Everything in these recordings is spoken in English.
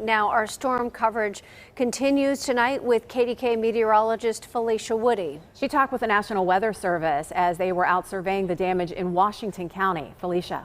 Now, our storm coverage continues tonight with KDKA meteorologist Falicia Woody. She talked with the National Weather Service as they were out surveying the damage in Washington County. Falicia.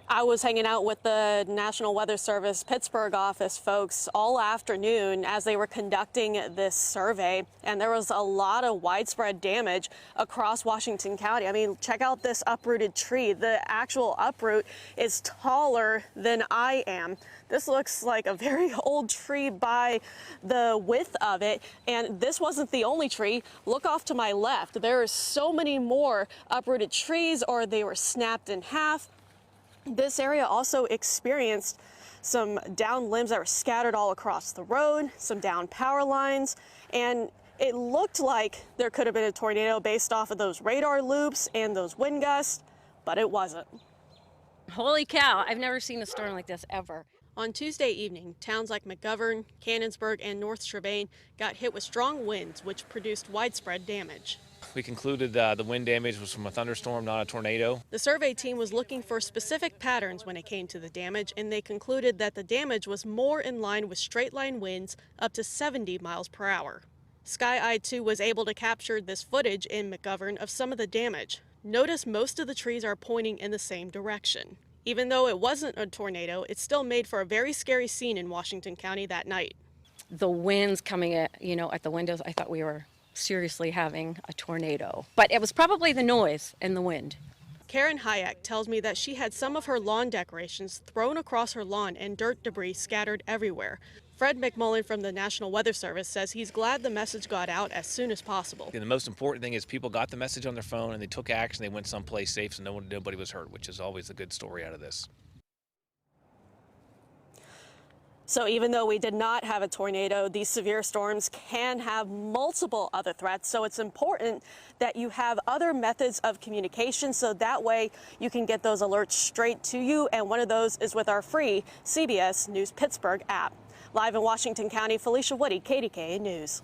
I was hanging out with the National Weather Service Pittsburgh office folks all afternoon as they were conducting this survey, and there was a lot of widespread damage across Washington County. I mean, check out this uprooted tree. The actual uproot is taller than I am. This looks like a very old tree by the width of it, and this wasn't the only tree. Look off to my left. There are so many more uprooted trees, or they were snapped in half. This area also experienced some downed limbs that were scattered all across the road, some downed power lines, and it looked like there could have been a tornado based off of those radar loops and those wind gusts, but it wasn't. Holy cow, I've never seen a storm like this ever. On Tuesday evening, towns like McGovern, Cannonsburg, and North Strabane got hit with strong winds, which produced widespread damage. We concluded the wind damage was from a thunderstorm, not a tornado. The survey team was looking for specific patterns when it came to the damage, and they concluded that the damage was more in line with straight-line winds up to 70 miles per hour. Sky Eye 2 was able to capture this footage in McGovern of some of the damage. Notice most of the trees are pointing in the same direction. Even though it wasn't a tornado, it still made for a very scary scene in Washington County that night. The winds coming at the windows, I thought we were seriously having a tornado. But it was probably the noise and the wind. Karen Hayek tells me that she had some of her lawn decorations thrown across her lawn and dirt debris scattered everywhere. Fred McMullen from the National Weather Service says he's glad the message got out as soon as possible. And the most important thing is people got the message on their phone and they took action. They went someplace safe so nobody was hurt, which is always a good story out of this. So even though we did not have a tornado, these severe storms can have multiple other threats. So it's important that you have other methods of communication so that way you can get those alerts straight to you. And one of those is with our free CBS News Pittsburgh app. Live in Washington County, Falicia Woody, KDKA News.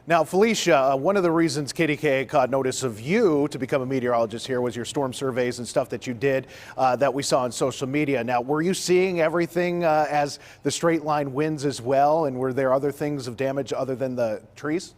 Now, Falicia, one of the reasons KDKA caught notice of you to become a meteorologist here was your storm surveys and stuff that you did that we saw on social media. Now, were you seeing everything as the straight line winds as well? And were there other things of damage other than the trees?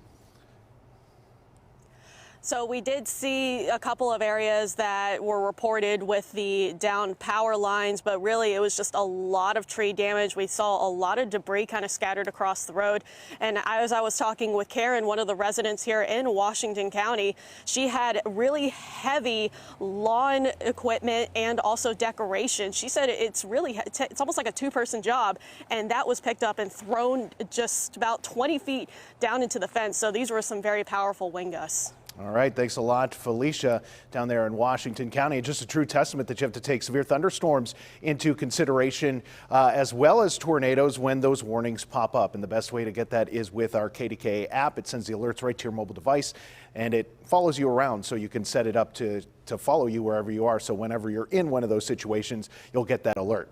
So we did see a couple of areas that were reported with the downed power lines, but really it was just a lot of tree damage. We saw a lot of debris kind of scattered across the road. And as I was talking with Karen, one of the residents here in Washington County, she had really heavy lawn equipment and also decoration. She said it's almost like a two-person job, and that was picked up and thrown just about 20 feet down into the fence. So these were some very powerful wind gusts. All right, thanks a lot, Falicia, down there in Washington County. Just a true testament that you have to take severe thunderstorms into consideration as well as tornadoes when those warnings pop up. And the best way to get that is with our KDKA app. It sends the alerts right to your mobile device and it follows you around so you can set it up to follow you wherever you are. So whenever you're in one of those situations, you'll get that alert.